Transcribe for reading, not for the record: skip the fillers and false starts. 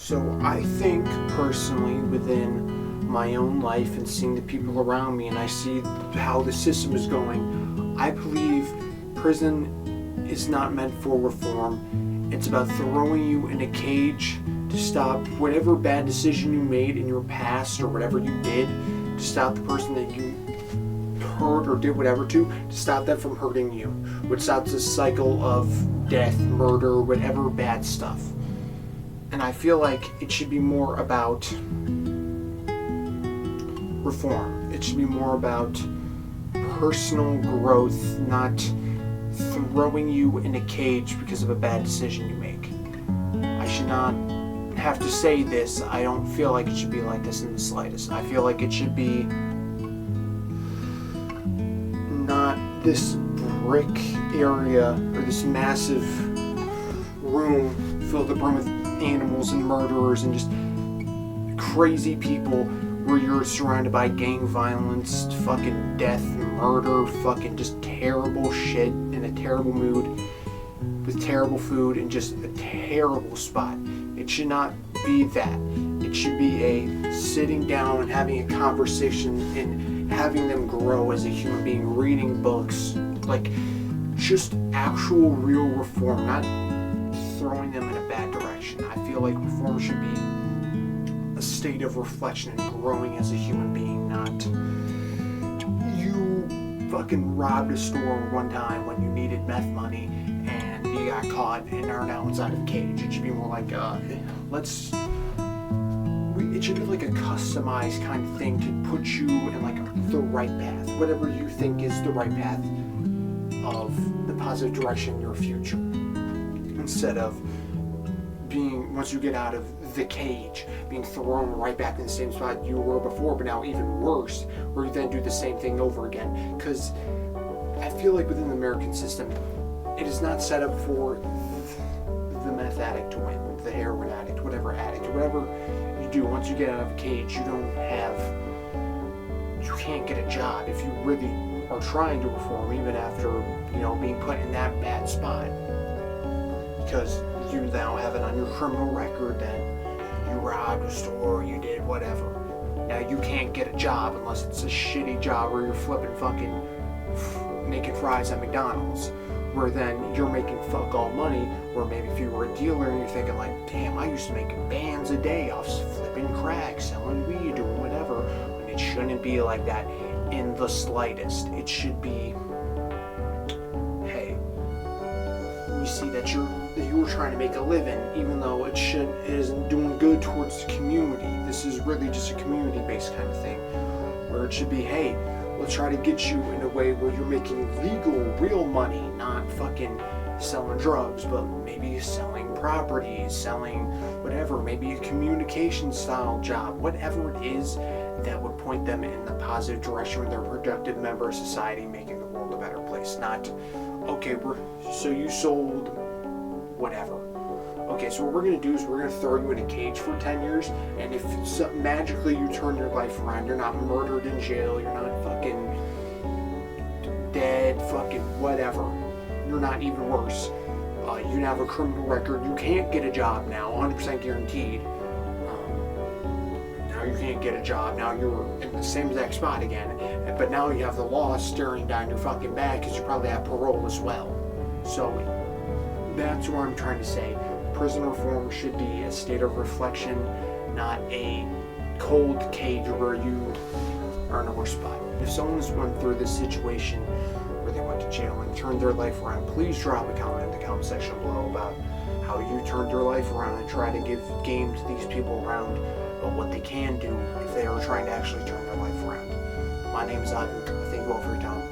So I think personally within my own life and seeing the people around me and I see how the system is going, I believe prison is not meant for reform. It's about throwing you in a cage to stop whatever bad decision you made in your past or whatever you did, to stop the person that you hurt or did whatever to stop them from hurting you, which stops this cycle of death, murder, whatever bad stuff. And I feel like it should be more about reform. It should be more about personal growth, not throwing you in a cage because of a bad decision you make. I should not have to say this. I don't feel like it should be like this in the slightest. I feel like it should be not this brick area or this massive room filled up with animals and murderers and just crazy people where you're surrounded by gang violence, fucking death, murder, fucking just terrible shit in a terrible mood with terrible food and just a terrible spot. It should not be that. It should be a sitting down and having a conversation and having them grow as a human being, reading books, like just actual real reform, not throwing them in a bad direction. I feel like reform should be a state of reflection and growing as a human being, not you fucking robbed a store one time when you needed meth money and you got caught and are now inside of a cage. It should be more like it should be like a customized kind of thing to put you in like the right path, whatever you think is the right path of the positive direction in your future, instead of being, once you get out of the cage, being thrown right back in the same spot you were before, but now even worse, where you then do the same thing over again. Because I feel like within the American system, it is not set up for the meth addict to win, the heroin addict, whatever you do. Once you get out of a cage, you can't get a job if you really are trying to reform, even after, being put in that bad spot. Because you now have it on your criminal record that you robbed a store, you did whatever. Now you can't get a job unless it's a shitty job where you're flipping fucking making fries at McDonald's, where then you're making fuck all money. Or maybe if you were a dealer and you're thinking like, damn, I used to make bands a day off flipping crack, selling weed, doing whatever. And it shouldn't be like that in the slightest. It should be, hey, we see that you were trying to make a living, even though it isn't doing good towards the community. This is really just a community-based kind of thing, where it should be, hey, let's try to get you in a way where you're making legal, real money, not fucking selling drugs, but maybe selling properties, selling whatever, maybe a communication style job, whatever it is that would point them in the positive direction where they're a productive member of society, making the world a better place. Not, okay, so you sold whatever. Okay, so what we're going to do is we're going to throw you in a cage for 10 years, and if magically you turn your life around, you're not murdered in jail, you're not fucking dead, fucking whatever, you're not even worse, you have a criminal record, you can't get a job now, 100% guaranteed, now you can't get a job, now you're in the same exact spot again, but now you have the law staring down your fucking back because you probably have parole as well. So that's what I'm trying to say. Prison reform should be a state of reflection, not a cold cage where you are in a worse spot. If someone's went through this situation where they went to jail and turned their life around, please drop a comment in the comment section below about how you turned your life around and try to give game to these people around about what they can do if they are trying to actually turn their life around. My name is Ivan. Thank you all for your time.